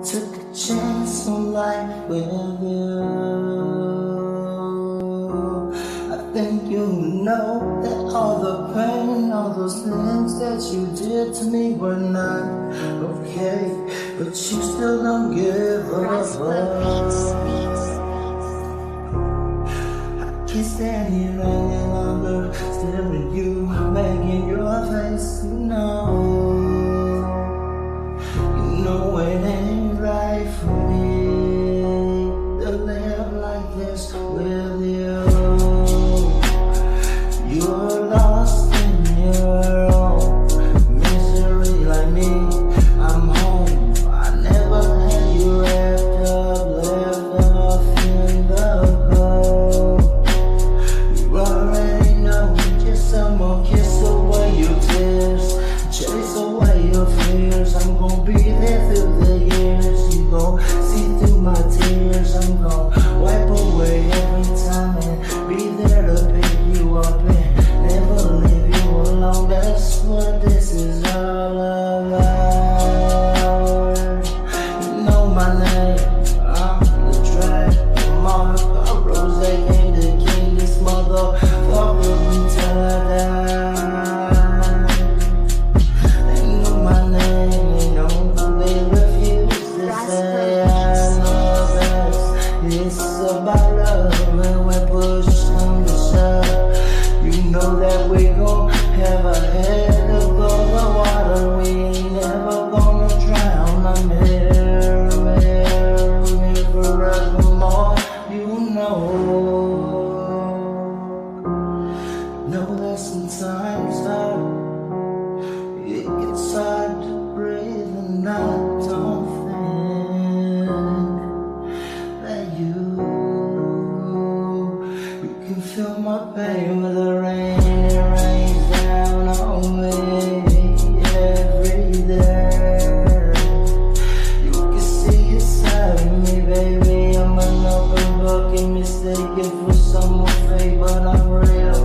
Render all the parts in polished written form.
Took a chance on life with you. I think you know that all the pain, all those things that you did to me were not okay, but you still don't give up. I can't stand here any longer, staring you back in your face. You know it ain't right for me to live like this with you. You're lost in your own misery like me. I'm home. I never had you wrapped up, left off in the cold. You already know, just some more kiss away your tears, chase away your fears. I'm gonna be there through the years. You gon' see through my tears. I'm gon' wipe away every time and be there to pick you up and never leave you alone. That's what this is all about. You know my name, I'm the trademark. Rose ain't the king, this motherfucker until I die. They know my name, they know they refuse to say I love us. It's about love and when push comes to shove. You know that we gon' have a head above the water. We ain't never gonna drown. I'm here forevermore. You know that sometimes it gets hard to breathe, and I don't think that you can feel my pain with the rain. It rains down on me every day. You can see inside of me, baby. I'm an open book and mistaken for someone fake, but I'm real.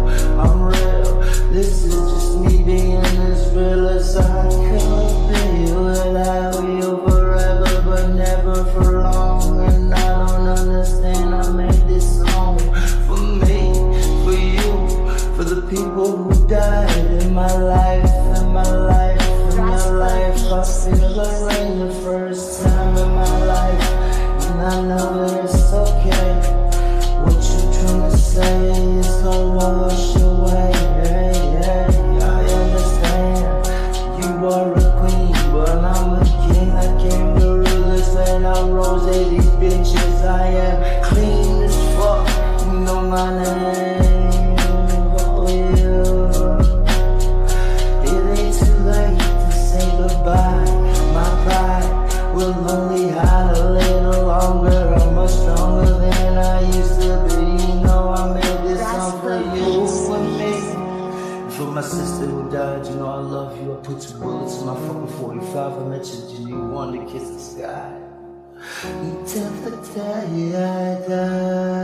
This is just me being as real as I could be without you forever, but never for long. And I don't understand. I made this song for me, for you, for the people who died in my life, in my life, in my life. I feel the rain the first time in my life, and I know that it's okay. What you trying to say is gonna wash away. I understand you are a queen, but I'm a king. I came to rule this land. I rose these bitches. I am clean as fuck. You know my name. Oh yeah. It ain't too late to say goodbye. My pride will only hide a little longer. I'm much stronger than I used to be. You know I made this song for you and me. For my sister who died, you know I love you. I put 2 bullets in my fucking 45. I mentioned you wanted to kiss the sky until the day I die.